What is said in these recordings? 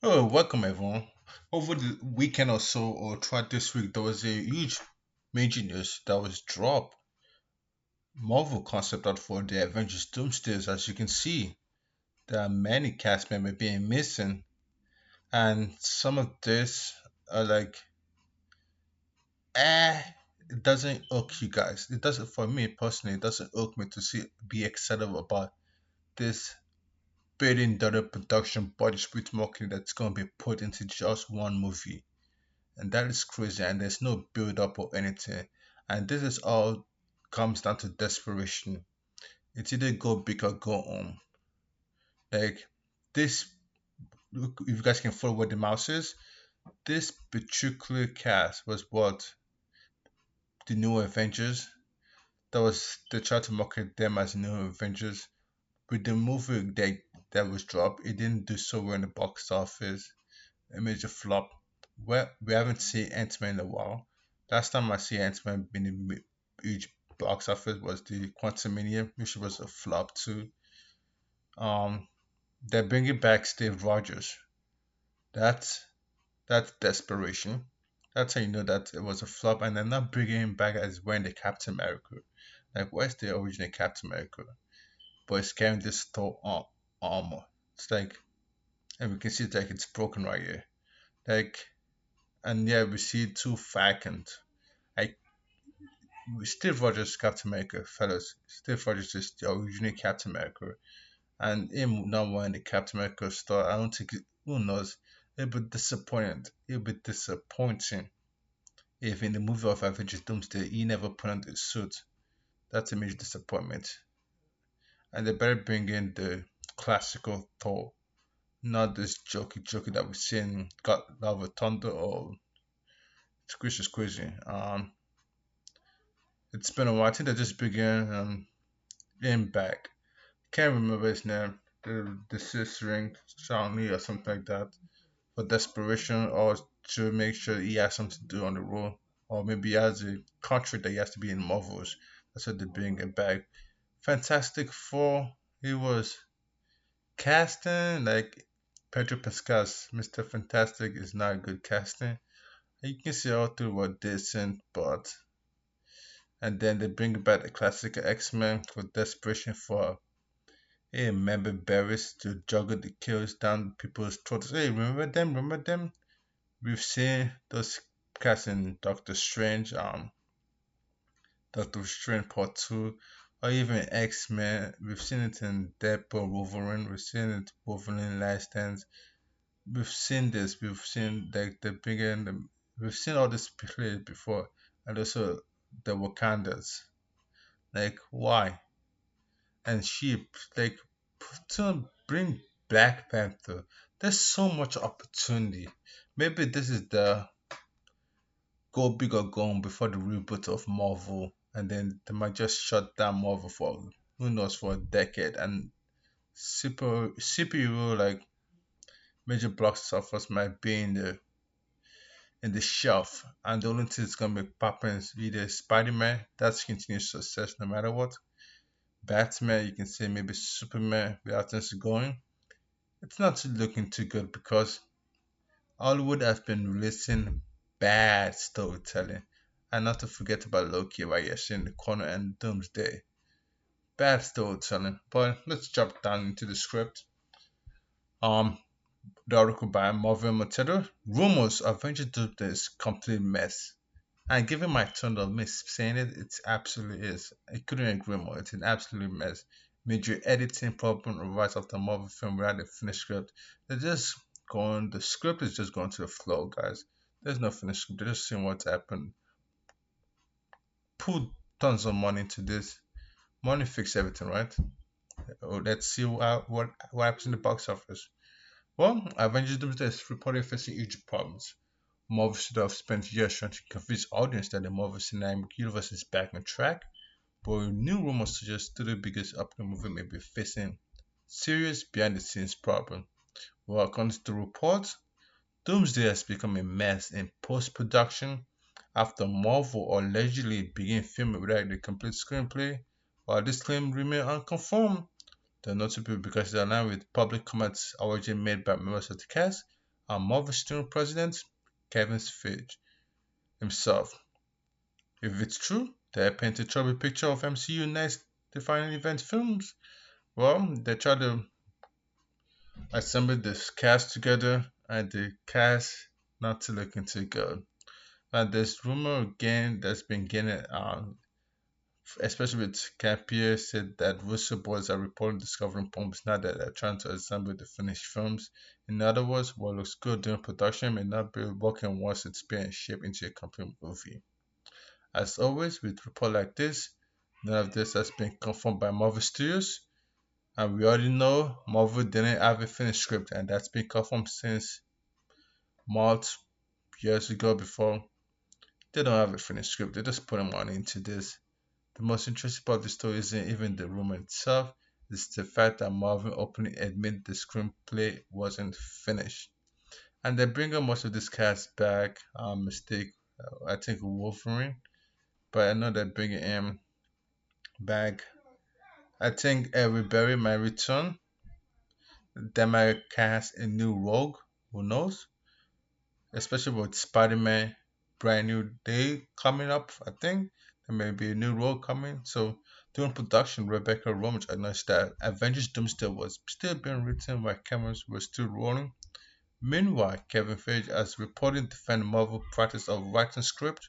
Oh, welcome everyone. Over the weekend or so, or throughout this week, there was a huge major news that was dropped. Marvel concept art for the Avengers DOOMSDAY. As you can see, there are many cast members being missing, and some of this are like, eh, it doesn't hook you guys. It doesn't, for me personally, it doesn't hook me to see be excited about this $1 billion production budget with marketing that's gonna be put into just one movie. And that is crazy, and there's no build up or anything, and this is all comes down to desperation. It's either go big or go home. Like this, look, if you guys can follow what the mouse is, this particular cast was what the new Avengers, that was they tried to market them as new Avengers. With the movie that was dropped, it didn't do so well in the box office. A major flop. Well, we haven't seen Ant-Man in a while. Last time I see Ant-Man in the huge box office was the Quantumania, which was a flop too. Um, they're bringing back Steve Rogers. That's that's desperation. That's how you know that it was a flop, and they're not bringing him back as when the Captain America. Like, where's the original Captain America? But it's carrying this Thor armor. It's like, and we can see like it's broken right here. Like, and yeah, we see two Falcons. Like Steve Rogers, Captain America, fellas. Steve Rogers is the original Captain America, and him not wearing the Captain America store. I don't think who knows. It'll be disappointing. It'll be disappointing if in the movie of Avengers Doomsday he never put on the suit. That's a major disappointment. And they better bring in the classical Thor, not this jokey that we've seen got Love of Thunder or it's crazy. It's been a while. I think they just began in back. Can't remember his name. The sis ring Shawnee or something like that. For desperation or to make sure he has something to do on the role. Or maybe he has a contract that he has to be in Marvels. That's what they bring him back. Fantastic Four. He was casting like Pedro Pascal's Mr. Fantastic is not good casting. You can see all through what decent, but and then they bring back the classic X-Men for desperation for hey, remember Barris to juggle the kills down people's throats. Hey, remember them? Remember them? We've seen those cats in Doctor Strange Part 2, or even X-Men. We've seen it in Deadpool, Wolverine. We've seen it Wolverine Last Dance. We've seen this. We've seen like the bigger. We've seen all this played before, and also the Wakandas. Like why? And sheep. Like to bring Black Panther. There's so much opportunity. Maybe this is the go big or go home before the reboot of Marvel, and then they might just shut down Marvel for who knows for a decade. And super CPU like major box office might be in the shelf, and the only thing that's gonna be popping is either Spider-Man, that's continuous success no matter what. Batman, you can say maybe Superman, without things going. It's not looking too good because Hollywood has been releasing bad storytelling. And not to forget about Loki right here, seeing the corner and Doomsday. Bad storytelling. But let's jump down into the script. Um, the article by Marvel Matero. Rumors Avengers Doomsday is complete mess. And given my tone of me saying it, it absolutely is. I couldn't agree more. It's an absolute mess. Major editing problem arises after Marvel film without a finished script. They're just going. The script is just going to the flow, guys. There's no finished script. They're just seeing what's happened. Put tons of money into this. Money fix everything, right? Oh, let's see what happens in the box office. Well, Avengers Doomsday is reportedly facing huge problems. Marvel should have spent years trying to convince audience that the Marvel Cinematic Universe is back on track, but new rumors suggest the biggest upcoming movie may be facing serious behind-the-scenes problem. Well, according to the reports, Doomsday has become a mess in post-production after Marvel allegedly began filming without a complete screenplay. While this claim remains unconfirmed, they're notable because they align with public comments already made by members of the cast Marvel Studio president Kevin Feige himself. If it's true, they paint a troubled picture of MCU next defining event films. Well, they try to assemble this cast together, and the cast not to looking too good. And there's rumor again that's been getting especially with Campier said that Russo boys are reporting discovering problems now that they're trying to assemble the finished films. In other words, what looks good during production may not be working once it's being shaped into a complete movie. As always, with reports like this, none of this has been confirmed by Marvel Studios, and we already know Marvel didn't have a finished script, and that's been confirmed since months, years ago before. They don't have a finished script, they're just putting money into this. The most interesting part of the story isn't even the rumor itself, it's the fact that Marvel openly admitted the screenplay wasn't finished. And they bring up most of this cast back, mistake, I think Wolverine, but I know they're bringing him back. I think Eric Berry might return. They might cast a new Rogue, who knows? Especially with Spider-Man brand new day coming up, I think there may be a new role coming. So during production, Rebecca Romijn announced that Avengers Doomsday was still being written while cameras were still rolling. Meanwhile, Kevin Feige has reportedly defended Marvel practice of writing script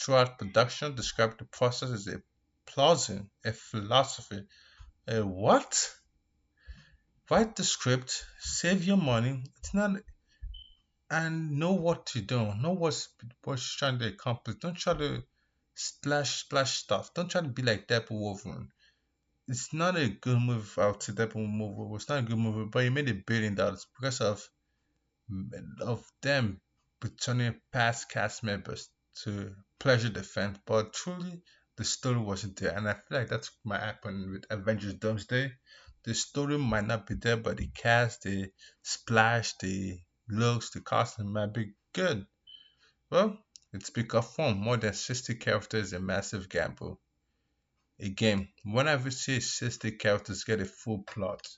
throughout production, described the process as a plausible, a philosophy. A what? Write the script, save your money. It's not and know what you're doing, know what's trying to accomplish. Don't try to splash stuff. Don't try to be like Deadpool Wolverine. It's not a good movie out to Deadpool movie. It's not a good movie, but he made $1 billion because of them returning past cast members to pleasure the fans. But truly, the story wasn't there, and I feel like that's might happen with Avengers Doomsday. The story might not be there, but the cast, the splash, the looks, the costume might be good. Well, it's become fun. More than 60 characters is a massive gamble. Again, whenever you see 60 characters get a full plot,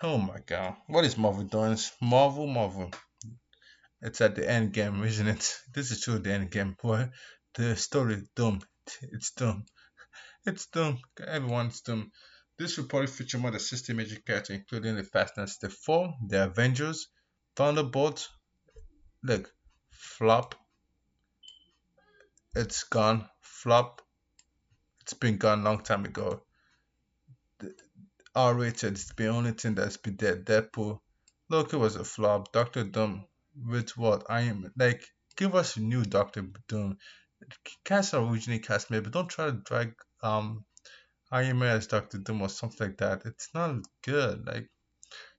oh my god, what is Marvel doing? Marvel. It's at the end game, isn't it? This is true the end game. What? The story doomed. It's doomed. It's doomed. Everyone's doomed. This report features more than 60 major characters, including the Fast and the Four, the Avengers, Thunderbolt. Look, flop. It's gone. Flop. It's been gone long time ago. The R-rated. It's the only thing that's been there. Deadpool. Loki was a flop. Doctor Doom with what? I am like. Give us a new Doctor Doom. Cast originally cast maybe. Don't try to drag Iron Man as Doctor Doom or something like that. It's not good. Like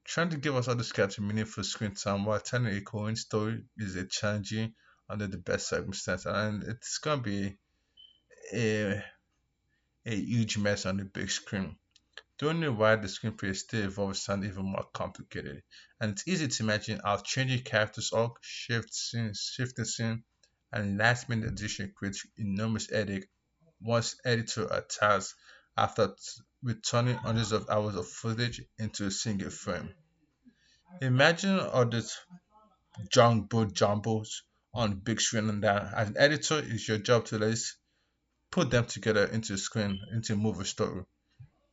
trying to give us all this character meaningful screen time while telling a coherent story is a challenging under the best circumstances, and it's gonna be a a huge mess on the big screen. Don't know why the screenplay still evolves sound even more complicated, and it's easy to imagine how changing characters arc, shifting scene, and last minute addition creates enormous headache once editor are tasked after returning hundreds of hours of footage into a single frame. Imagine all these jumbos on the big screen and that as an editor it's your job to put them together into a screen, into a movie story.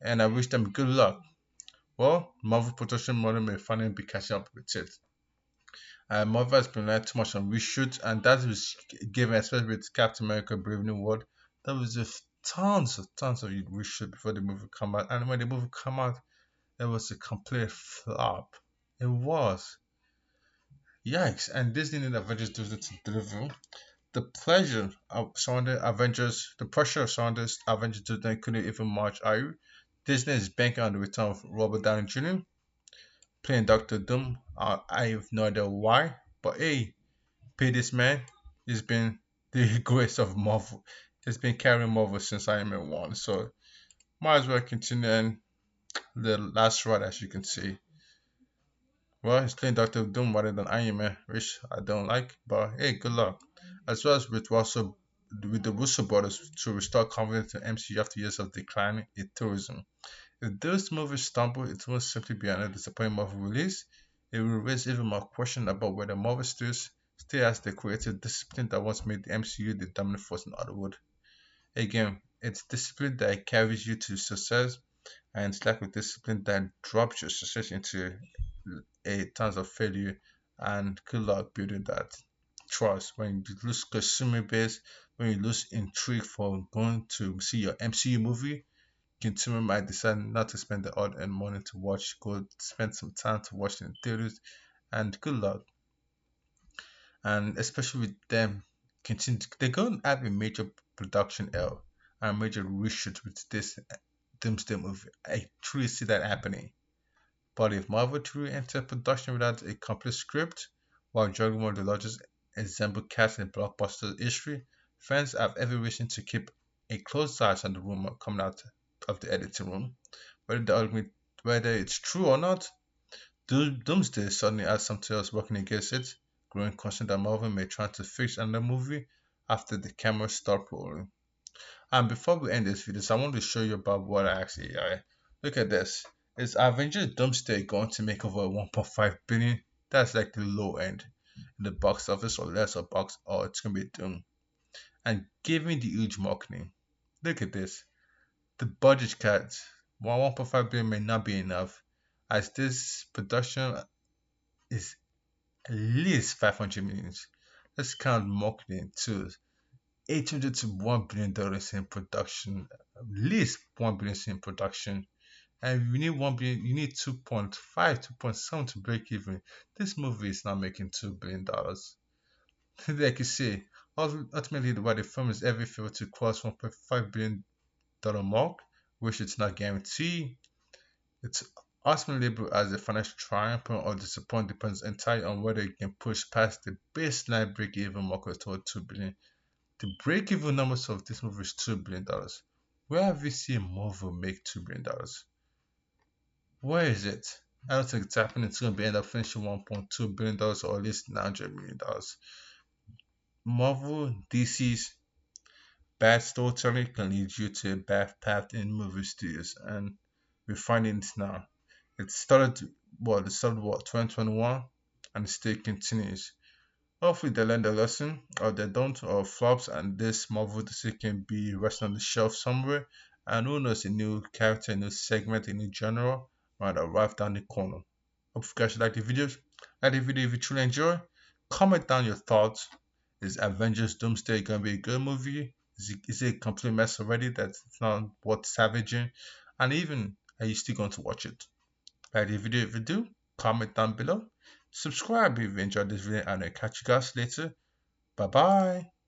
And I wish them good luck. Well, Marvel production model may finally be catching up with it. Marvel has been relying too much on reshoots, and that was given, especially with Captain America Brave New World. There was just tons of reshoot before the movie come out, and when the movie come out, it was a complete flop. It was. Yikes! And Disney and Avengers do it to deliver. The pleasure of surrounding Avengers, the pressure of surrounding Avengers today couldn't even match are Disney is banking on the return of Robert Downey Jr. playing Doctor Doom. I have no idea why, but hey, pay this man. He's been the grace of Marvel. He's been carrying Marvel since Iron Man 1, so might as well continue and the last ride as you can see. Well, he's playing Doctor Doom rather than Iron Man, which I don't like, but hey, good luck. As well as with the Russo brothers to restore confidence in MCU after years of declining in tourism. If those movies stumble, it will simply be another disappointing Marvel release. It will raise even more questions about whether Marvel Studios still has the creative discipline that once made the MCU the dominant force in Hollywood. Again, it's discipline that carries you to success, and it's lack of discipline that drops your success into a tons of failure. And good luck building that trust. When you lose consumer base, when you lose intrigue for going to see your MCU movie, consumer might decide not to spend the odd and money to watch, go spend some time to watch it in theaters, and good luck. And especially with them, continue, they're going to have a major production L and a major reshoot with this Doomsday movie. I truly see that happening. But if Marvel truly enter production without a complete script, while juggling one of the largest ensemble cast in blockbuster history, fans have every reason to keep a close eye on the rumor coming out of the editing room. Whether the argument, whether it's true or not, Doomsday suddenly has something else working against it. Growing concern that Marvel may try to fix another movie after the cameras stop rolling. And before we end this video, I want to show you about what I actually look at this. Is Avengers Doomsday going to make over 1.5 billion? That's like the low end in the box office or lesser box, or it's gonna be Doom. And given the huge marketing, look at this. The budget cuts. While 1.5 billion may not be enough, as this production is at least 500 millions. Let's count marketing too. 800 to $1 billion in production, at least 1 billion in production. And you need 1 billion, you need 2.5, 2.7 to break even. This movie is not making $2 billion. Like you see, ultimately, why the film is every failed to cross $1.5 billion mark, which it's not guaranteed. It's ultimately labeled as a financial triumph or disappointment depends entirely on whether it can push past the baseline break-even marker toward 2 billion. The break-even numbers of this movie is $2 billion. Where have we seen Marvel make $2 billion? Where is it? I don't think it's happening. It's going to be end up finishing $1.2 billion or at least $900 million. Marvel, DC's bad storytelling can lead you to a bad path in movie studios, and we're finding this now. It started what 2021, and it still continues. Hopefully they learn the lesson, or they don't, or flops, and this Marvel DC can be resting on the shelf somewhere. And who knows, a new character, a new segment, a new genre might arrive down the corner. Hope you guys like the videos. Like the video if you truly enjoy. Comment down your thoughts. Is Avengers Doomsday gonna be a good movie? Is it a complete mess already that's not worth savaging? And even, are you still going to watch it? Like the video if you do, comment down below. Subscribe if you enjoyed this video, and I'll catch you guys later. Bye bye.